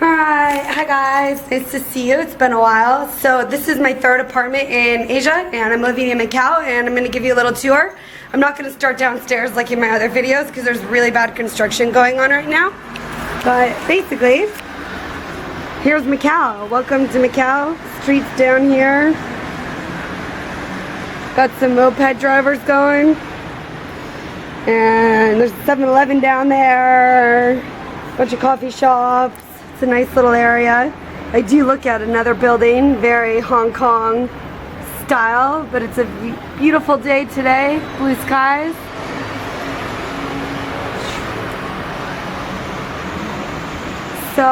Hi guys, nice to see you. It's been a while. So this is my third apartment in Asia and I'm living in Macau and I'm going to give you a little tour. I'm not going to start downstairs like in my other videos because there's really bad construction going on right now. But basically, here's Macau. Welcome to Macau. Streets down here. Got some moped drivers going. And there's a 7-Eleven down there. Bunch of coffee shops. It's a nice little area. I do look at another building, very Hong Kong style, but it's a beautiful day today, blue skies. So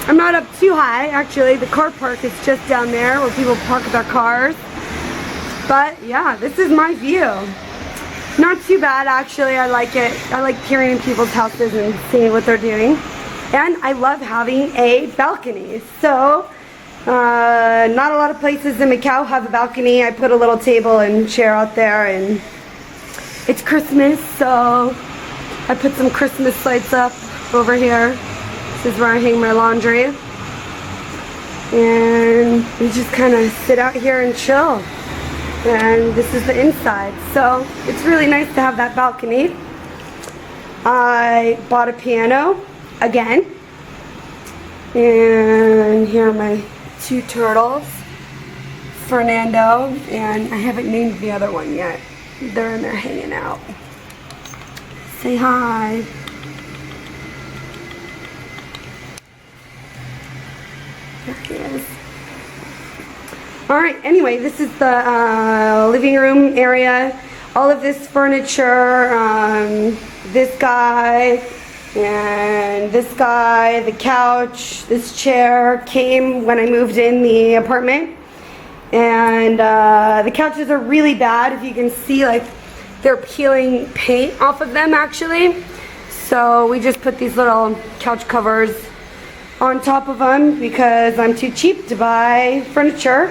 I'm not up too high, actually. The car park is just down there where people park their cars. But yeah, this is my view. Not too bad, actually. I like it. I like peering in people's houses and seeing what they're doing. And I love having a balcony. So, not a lot of places in Macau have a balcony. I put a little table and chair out there, and it's Christmas, so I put some Christmas lights up over here. This is where I hang my laundry. And we just kind of sit out here and chill. And this is the inside. So, it's really nice to have that balcony. I bought a piano. Again, and here are my two turtles, Fernando, and I haven't named the other one yet. They're in there hanging out. Say hi. There he is. Alright, anyway, this is the living room area. All of this furniture, this guy, and this guy, the couch, this chair came when I moved in the apartment. And the couches are really bad. If you can see, like, they're peeling paint off of them, actually. So we just put these little couch covers on top of them because I'm too cheap to buy furniture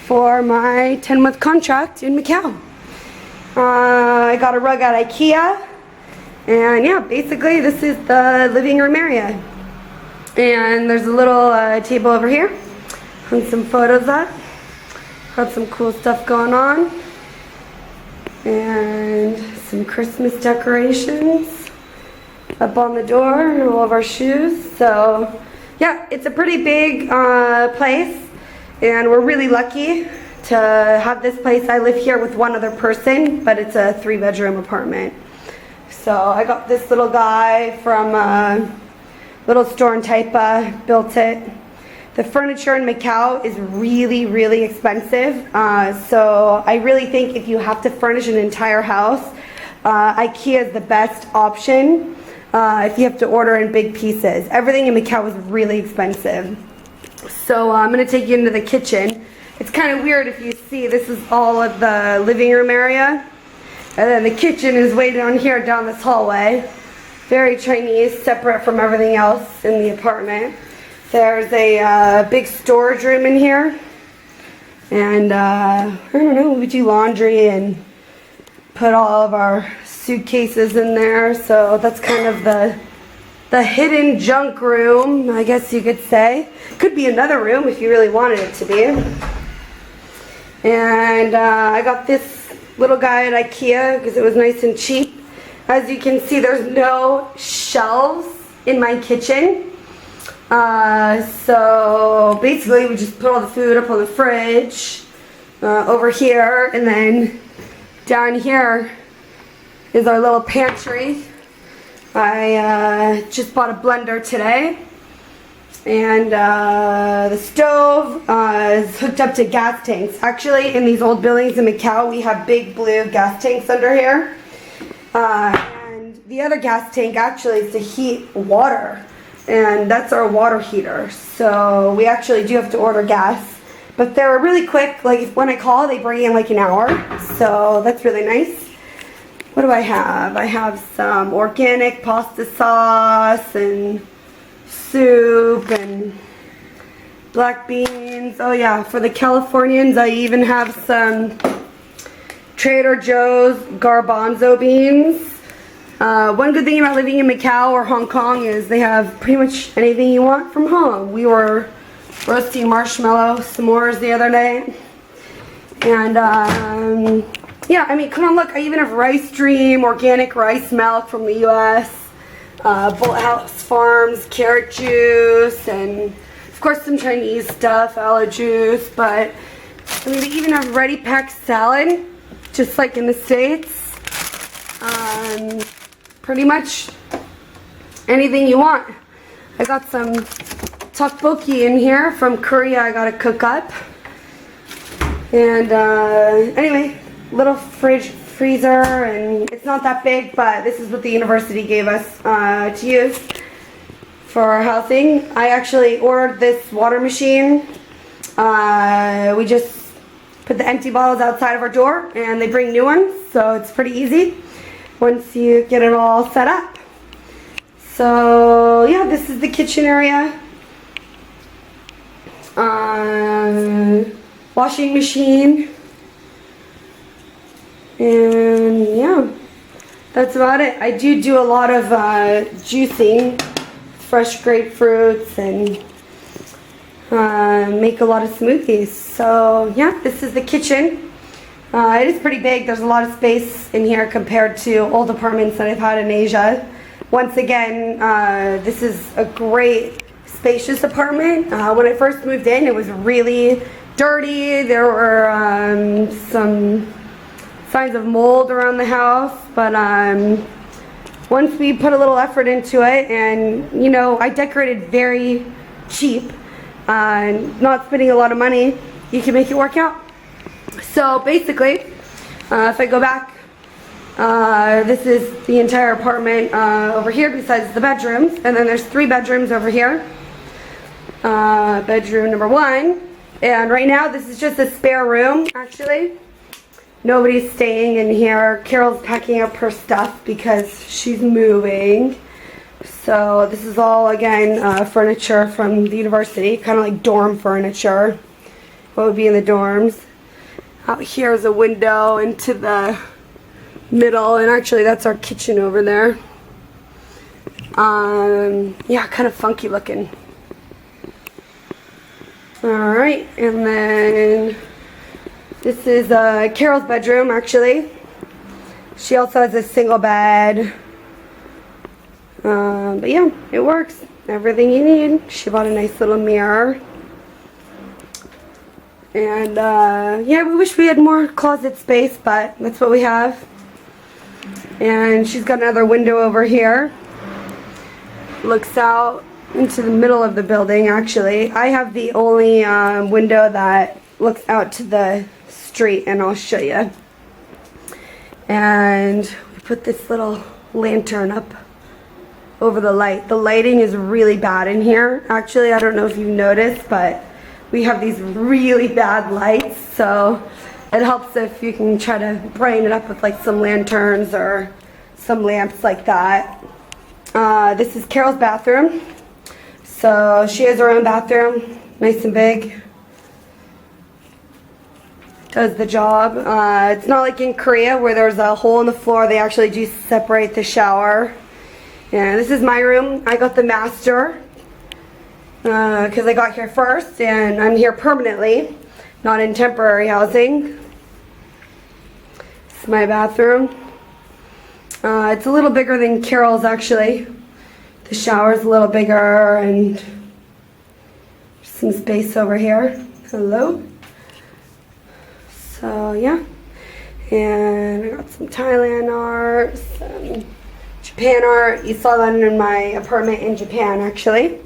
for my 10-month contract in Macau. I got a rug at IKEA. And yeah, basically this is the living room area. And there's a little table over here. Hung some photos up. Got some cool stuff going on. And some Christmas decorations up on the door and all of our shoes. So yeah, it's a pretty big place. And we're really lucky to have this place. I live here with one other person, but it's a 3-bedroom apartment. So I got this little guy from a little store in Taipa, built it. The furniture in Macau is really, really expensive. So I really think if you have to furnish an entire house, IKEA is the best option if you have to order in big pieces. Everything in Macau is really expensive. So I'm going to take you into the kitchen. It's kind of weird if you see, this is all of the living room area. And then the kitchen is way down here, down this hallway. Very Chinese, separate from everything else in the apartment. There's a big storage room in here. And, I don't know, we do laundry and put all of our suitcases in there. So that's kind of the hidden junk room, I guess you could say. Could be another room if you really wanted it to be. And I got this little guy at IKEA because it was nice and cheap. As you can see, there's no shelves in my kitchen. So basically we just put all the food up on the fridge over here, and then down here is our little pantry. I just bought a blender today. And the stove is hooked up to gas tanks. Actually, in these old buildings in Macau, we have big blue gas tanks under here. And the other gas tank actually is to heat water. And that's our water heater. So we actually do have to order gas. But they're really quick. Like when I call, they bring in like an hour. So that's really nice. What do I have? I have some organic pasta sauce and soup and black beans. Oh yeah, for the Californians, I even have some Trader Joe's garbanzo beans. One good thing about living in Macau or Hong Kong is they have pretty much anything you want from home. We were roasting marshmallow s'mores the other night. And yeah, I mean, come on, look, I even have Rice Dream, organic rice milk from the US, Bullet House Farms, carrot juice, and of course some Chinese stuff, aloe juice, but I mean, they even have ready packed salad, just like in the States. Pretty much anything you want. I got some tteokbokki in here from Korea I gotta cook up. And anyway, little freezer, and it's not that big, but this is what the university gave us to use for our housing. I actually ordered this water machine. We just put the empty bottles outside of our door and they bring new ones, so it's pretty easy once you get it all set up. So yeah, this is the kitchen area. Washing machine. And yeah, that's about it. I do a lot of juicing, fresh grapefruits, and make a lot of smoothies. So yeah, this is the kitchen. It is pretty big. There's a lot of space in here compared to old apartments that I've had in Asia. Once again, this is a great spacious apartment. When I first moved in, it was really dirty. There were some signs of mold around the house, but once we put a little effort into it, and you know, I decorated very cheap, not spending a lot of money, you can make it work out. So basically, if I go back, this is the entire apartment over here besides the bedrooms, and then there's 3 bedrooms over here. Bedroom number 1, and right now this is just a spare room. Actually, nobody's staying in here. Carol's packing up her stuff because she's moving. So this is all, again, furniture from the university, kind of like dorm furniture. What would be in the dorms. Out here is a window into the middle, and actually that's our kitchen over there. Yeah, kind of funky looking. Alright, and then this is Carol's bedroom, actually. She also has a single bed. But yeah, it works. Everything you need. She bought a nice little mirror. And yeah, we wish we had more closet space, but that's what we have. And she's got another window over here. Looks out into the middle of the building, actually. I have the only window that looks out to the street, and I'll show you. And we put this little lantern up over the light. The lighting is really bad in here. Actually, I don't know if you've noticed, but we have these really bad lights, so it helps if you can try to brighten it up with like some lanterns or some lamps like that. This is Carol's bathroom. So she has her own bathroom, nice and big. Does the job. It's not like in Korea where there's a hole in the floor. They actually do separate the shower. And this is my room. I got the master because I got here first, and I'm here permanently, not in temporary housing. This is my bathroom. It's a little bigger than Carol's, actually. The shower's a little bigger, and some space over here. Hello. So yeah, and I got some Thailand art, some Japan art. You saw that in my apartment in Japan, actually.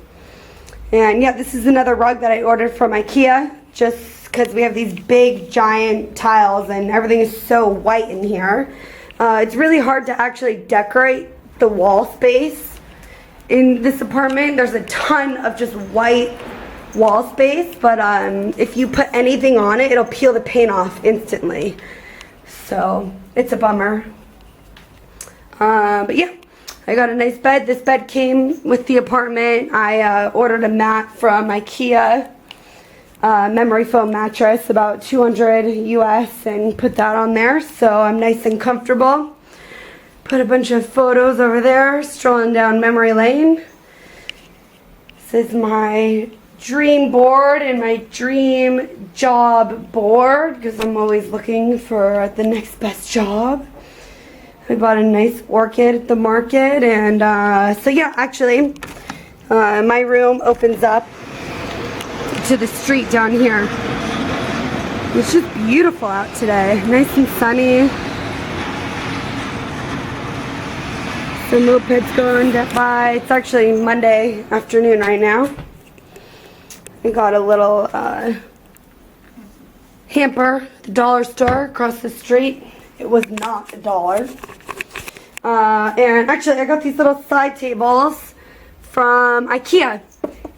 And yeah, this is another rug that I ordered from IKEA, just because we have these big giant tiles and everything is so white in here. It's really hard to actually decorate the wall space in this apartment. There's a ton of just white wall space, but if you put anything on it, it'll peel the paint off instantly. So it's a bummer. But yeah, I got a nice bed. This bed came with the apartment. I ordered a mat from IKEA, memory foam mattress, about 200 US, and put that on there, so I'm nice and comfortable. Put a bunch of photos over there, strolling down memory lane. This is my dream board and my dream job board because I'm always looking for the next best job. I bought a nice orchid at the market, and so yeah, actually my room opens up to the street down here. It's just beautiful out today, nice and sunny. Some mopeds going by. It's actually Monday afternoon right now. I got a little hamper at the dollar store across the street. It was not $1. And actually I got these little side tables from IKEA.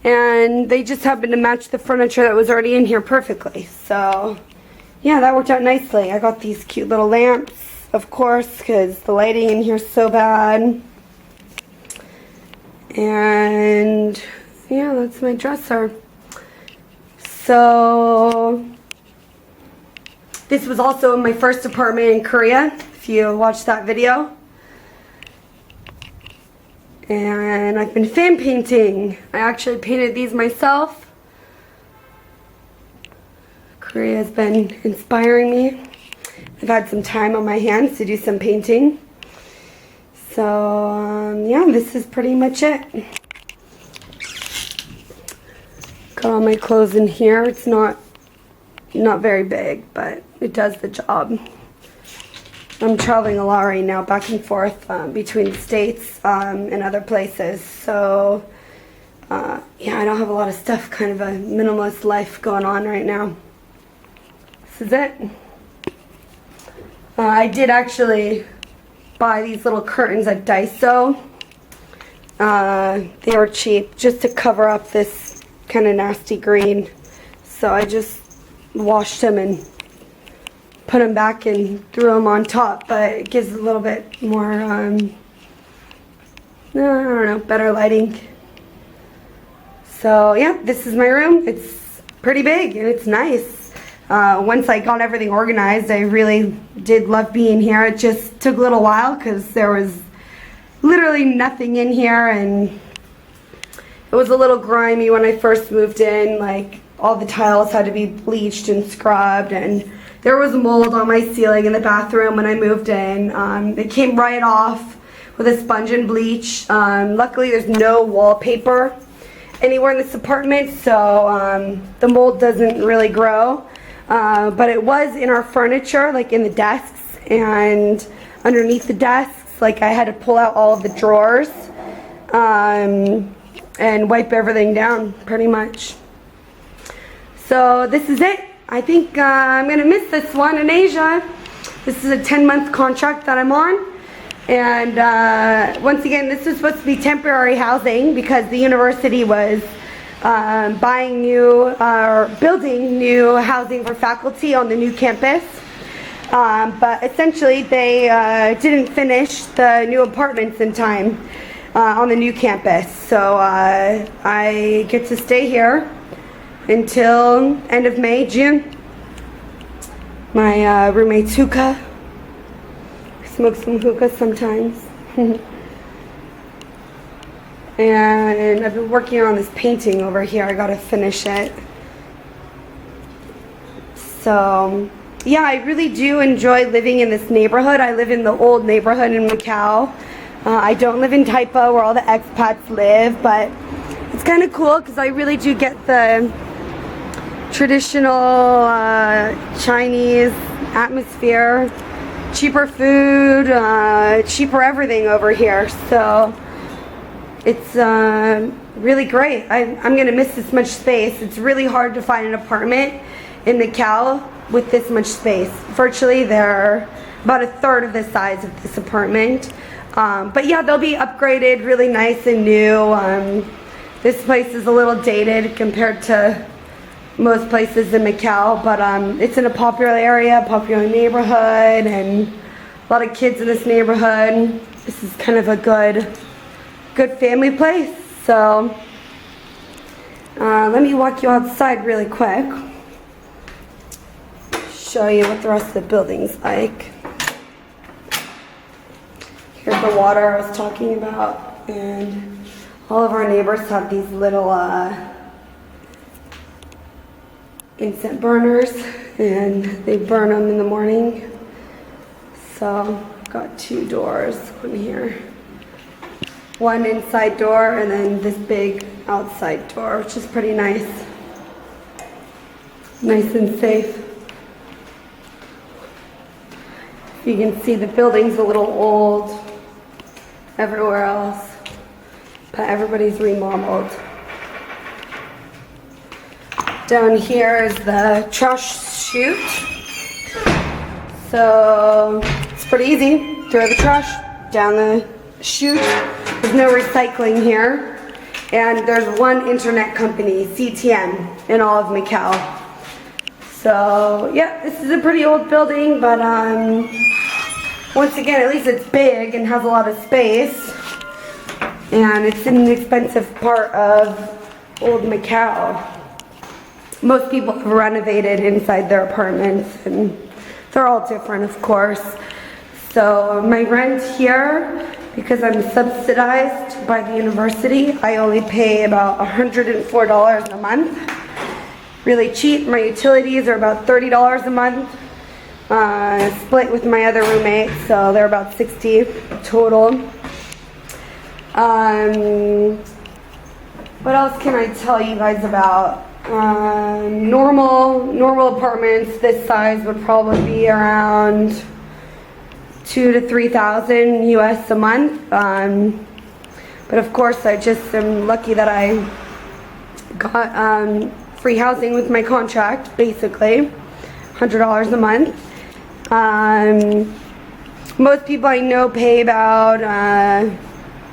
And they just happened to match the furniture that was already in here perfectly. So yeah, that worked out nicely. I got these cute little lamps, of course, because the lighting in here is so bad. And yeah, that's my dresser. So this was also my first apartment in Korea, if you watched that video. And I've been fan painting. I actually painted these myself. Korea has been inspiring me. I've had some time on my hands to do some painting. So yeah, this is pretty much it. Got all my clothes in here. It's not very big, but it does the job. I'm traveling a lot right now, back and forth between the States and other places. So yeah, I don't have a lot of stuff, kind of a minimalist life going on right now. This is it. I did actually buy these little curtains at Daiso. They were cheap, just to cover up this kind of nasty green. So I just washed them and put them back and threw them on top, but it gives a little bit more, I don't know, better lighting. So yeah, this is my room. It's pretty big and it's nice. Once I got everything organized, I really did love being here. It just took a little while because there was literally nothing in here, and it was a little grimy when I first moved in. Like, all the tiles had to be bleached and scrubbed, and there was mold on my ceiling in the bathroom when I moved in. It came right off with a sponge and bleach. Luckily, there's no wallpaper anywhere in this apartment, so the mold doesn't really grow. But it was in our furniture, like in the desks and underneath the desks. Like, I had to pull out all of the drawers and wipe everything down, pretty much. So this is it. I think I'm going to miss this one in Asia. This is a 10-month contract that I'm on. And once again, this was supposed to be temporary housing because the university was building new housing for faculty on the new campus. But essentially, they didn't finish the new apartments in time on the new campus. So I get to stay here until end of May, June. My roommate's hookah. I smoke some hookah sometimes. And I've been working on this painting over here. I gotta finish it. So yeah, I really do enjoy living in this neighborhood. I live in the old neighborhood in Macau. I don't live in Taipa where all the expats live, but it's kind of cool because I really do get the traditional Chinese atmosphere, cheaper food, cheaper everything over here. So it's really great. I'm gonna miss this much space. It's really hard to find an apartment in Macau with this much space. Virtually they're about a third of the size of this apartment. But yeah, they'll be upgraded, really nice and new. This place is a little dated compared to most places in Macau, but it's in a popular area, popular neighborhood, and a lot of kids in this neighborhood. This is kind of a good family place. So let me walk you outside really quick, show you what the rest of the building's like. the water I was talking about. And all of our neighbors have these little incense burners, and they burn them in the morning. So I've got 2 doors, one here, one inside door, and then this big outside door, which is pretty nice. Nice and safe. You can see the building's a little old everywhere else, but everybody's remodeled. Down here is the trash chute. So it's pretty easy. Throw the trash down the chute. There's no recycling here. And there's one internet company, CTN, in all of Macau. So yeah, this is a pretty old building, but once again, at least it's big and has a lot of space. And it's in an expensive part of old Macau. Most people have renovated inside their apartments, and they're all different, of course. So my rent here, because I'm subsidized by the university, I only pay about $104 a month. Really cheap. My utilities are about $30 a month. Split with my other roommate, so they're about $60 total. What else can I tell you guys about? Normal apartments this size would probably be around 2,000 to 3,000 US a month. But of course, I just am lucky that I got free housing with my contract, basically $100 a month. Most people I know pay about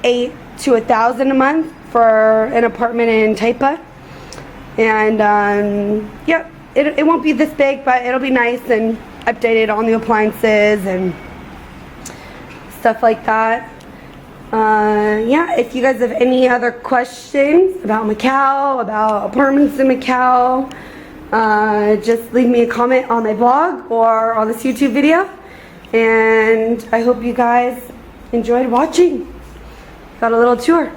$8,000 to $1,000 a month for an apartment in Taipa. And yeah, it won't be this big, but it'll be nice and updated, all new appliances and stuff like that. Yeah, if you guys have any other questions about Macau, about apartments in Macau, just leave me a comment on my blog or on this YouTube video. And I hope you guys enjoyed watching. Got a little tour.